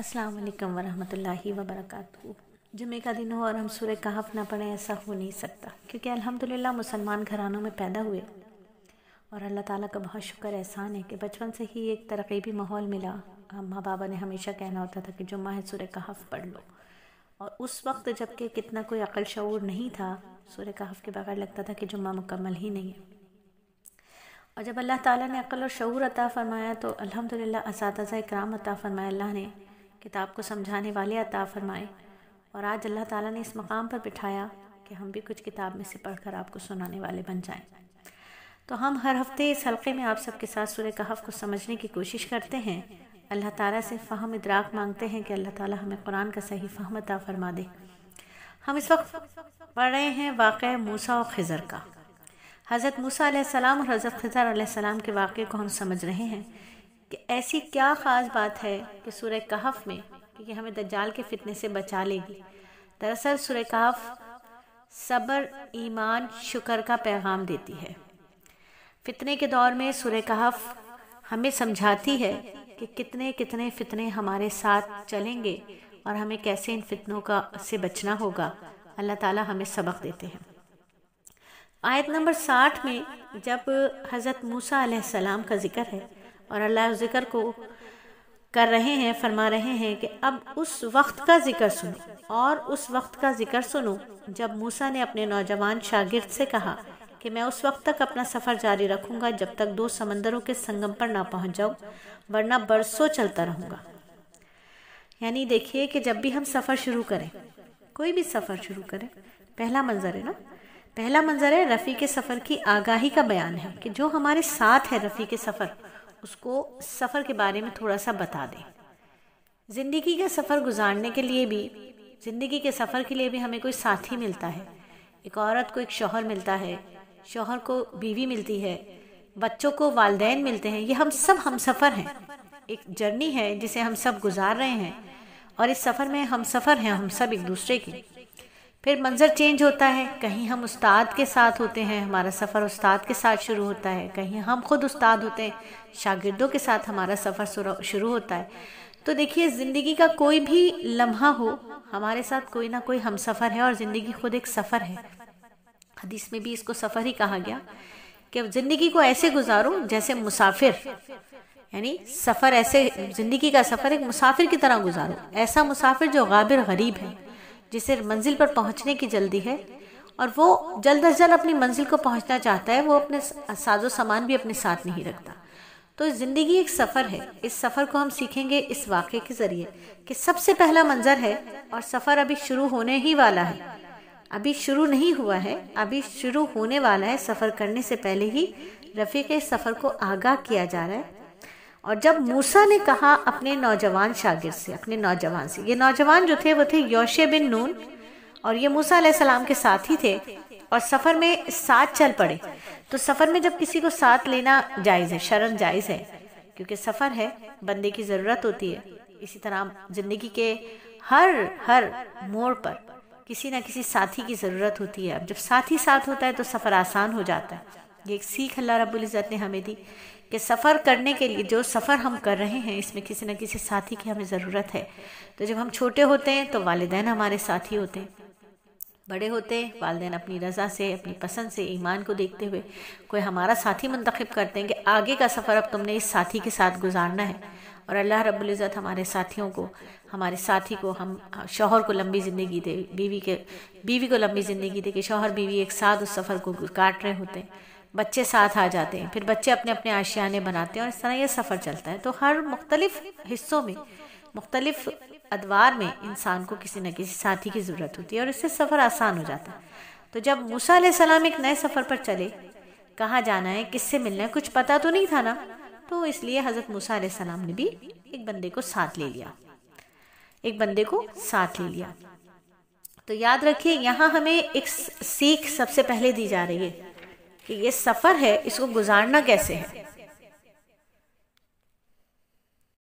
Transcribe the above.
अस्सलाम वालेकुम वरहमतुल्लाहि वबरकातुहू। जुमे का दिन हो और हम सूरह कहफ ना पढ़ें, ऐसा हो नहीं सकता, क्योंकि अल्हम्दुलिल्लाह मुसलमान घरानों में पैदा हुए और अल्लाह ताला का बहुत शुक्र एहसान है कि बचपन से ही एक तरक़ीबी माहौल मिला। अम्मा बाबा ने हमेशा कहना होता था कि जुम्मा है सूरह कहफ पढ़ लो, और उस वक्त जबकि कितना कोई अक़ल शऊर नहीं था, सूरह कहफ के बगैर लगता था कि जुम्मा मुकम्मल ही नहीं है। और जब अल्लाह ताला ने अक़ल और शऊर अता फ़रमाया तो अल्हम्दुलिल्लाह असातिज़ा इकराम अता फ़रमाया, अल्लाह ने किताब को समझाने वाले अता फ़रमाए, और आज अल्लाह ताला ने इस मकाम पर बिठाया कि हम भी कुछ किताब में से पढ़कर आपको सुनाने वाले बन जाएं। तो हम हर हफ्ते इस हल्के में आप सबके साथ सूरह कहफ को समझने की कोशिश करते हैं। अल्लाह ताला से फ़हम इदराक मांगते हैं कि अल्लाह ताला हमें कुरान का सही फ़हम अता फ़रमा दे। हम इस वक्त पढ़ रहे हैं वाक़या मूसा और खिज़र का। हज़रत मूसा अलैहिस्सलाम और हज़रत खिज़र अलैहिस्सलाम के वाक़े को हम समझ रहे हैं कि ऐसी क्या ख़ास बात है कि सूरह कहफ में कि हमें दज्जाल के फितने से बचा लेगी। दरअसल सूरह कहफ सब्र, ईमान, शुक्र का पैगाम देती है। फितने के दौर में सूरह कहफ हमें समझाती है कि कितने कितने फितने हमारे साथ चलेंगे और हमें कैसे इन फितनों का से बचना होगा। अल्लाह ताला हमें सबक देते हैं। आयत नंबर 60 में जब हज़रत मूसा अलैहिस्सलाम का ज़िक्र है और अल्लाह ज़िक्र को कर रहे हैं, फरमा रहे हैं कि अब उस वक्त का ज़िक्र सुनो, और उस वक्त का ज़िक्र सुनो जब मूसा ने अपने नौजवान शागिर्द से कहा कि मैं उस वक्त तक अपना सफ़र जारी रखूँगा जब तक 2 समंदरों के संगम पर ना पहुँच जाऊँ, वरना बरसों चलता रहूँगा। यानी देखिए कि जब भी हम सफ़र शुरू करें, कोई भी सफ़र शुरू करें, पहला मंज़र है ना, पहला मंज़र है रफ़ी के सफ़र की आगाही का बयान है कि जो हमारे साथ है रफ़ी के सफ़र, उसको सफ़र के बारे में थोड़ा सा बता दें। ज़िंदगी का सफ़र गुजारने के लिए भी, ज़िंदगी के सफ़र के लिए भी हमें कोई साथी मिलता है। एक औरत को एक शौहर मिलता है, शौहर को बीवी मिलती है, बच्चों को वालिदैन मिलते हैं। ये हम सब हम सफ़र हैं, एक जर्नी है जिसे हम सब गुजार रहे हैं, और इस सफ़र में हम सफ़र हैं हम सब एक दूसरे की। फिर मंज़र चेंज होता है, कहीं हम उस्ताद के साथ होते हैं, हमारा सफ़र उस्ताद के साथ शुरू होता है, कहीं हम खुद उस्ताद होते हैं, शागिर्दों के साथ हमारा सफ़र शुरू होता है। तो देखिए ज़िंदगी का कोई भी लम्हा हो, हमारे साथ कोई ना कोई हम सफ़र है, और ज़िंदगी खुद एक सफ़र है। हदीस में भी इसको सफ़र ही कहा गया कि ज़िंदगी को ऐसे गुजारो जैसे मुसाफिर, यानी सफ़र ऐसे, ज़िंदगी का सफ़र एक मुसाफिर की तरह गुजारो। ऐसा मुसाफिर जो गाबिर गरीब है, जिसे मंजिल पर पहुंचने की जल्दी है और वो जल्द अज जल्द अपनी मंजिल को पहुंचना चाहता है, वो अपने साजो सामान भी अपने साथ नहीं रखता। तो ज़िंदगी एक सफ़र है। इस सफ़र को हम सीखेंगे इस वाक़े के ज़रिए कि सबसे पहला मंज़र है और सफ़र अभी शुरू होने ही वाला है, अभी शुरू नहीं हुआ है, अभी शुरू होने वाला है। सफ़र करने से पहले ही रफ़ीक़ सफ़र को आगाह किया जा रहा है। और जब मूसा ने कहा अपने नौजवान शागिर्द से, अपने नौजवान से, ये नौजवान जो थे वो थे योशे बिन नून, और ये मूसा अलैहिस्सलाम के साथी थे और सफ़र में साथ चल पड़े। तो सफ़र में जब किसी को साथ लेना जायज़ है, शरन जायज़ है, क्योंकि सफ़र है, बंदे की ज़रूरत होती है। इसी तरह ज़िंदगी के हर मोड़ पर किसी न किसी साथी की ज़रूरत होती है। अब जब साथी साथ होता है तो सफ़र आसान हो जाता है। ये एक सीख अल्लाह रब्बुल इज़्ज़त ने हमें दी कि सफ़र करने के लिए जो सफ़र हम कर रहे हैं, इसमें किसी न किसी साथी की हमें ज़रूरत है। तो जब हम छोटे होते हैं तो वालिदैन हमारे साथी होते हैं, बड़े होते हैं वालिदैन अपनी रज़ा से, अपनी पसंद से, ईमान को देखते हुए कोई हमारा साथी मुंतखब करते हैं कि आगे का सफ़र अब तुमने इस साथी के साथ गुजारना है। और अल्लाह रब्बुल इज़्ज़त हमारे साथियों को, हमारे साथी को, हम शौहर को लंबी ज़िंदगी दे, बीवी को लंबी ज़िंदगी दे कि शौहर बीवी एक साथ उस सफ़र को काट रहे होते हैं, बच्चे साथ आ जाते हैं, फिर बच्चे अपने अपने आशियाने बनाते हैं, और इस तरह ये सफ़र चलता है। तो हर मुख्तलिफ हिस्सों में, मुख्तलिफ अदवार में इंसान को किसी न किसी साथी की ज़रूरत होती है, और इससे सफ़र आसान हो जाता है। तो जब मूसा अलैहिस्सलाम एक नए सफ़र पर चले, कहाँ जाना है, किससे मिलना है, कुछ पता तो नहीं था ना, तो इसलिए हज़रत मूसा अलैहिस्सलाम ने भी एक बंदे को साथ ले लिया, एक बंदे को साथ ले लिया। तो याद रखिए यहाँ हमें एक सीख सबसे पहले दी जा रही है कि ये सफ़र है, इसको गुजारना कैसे है।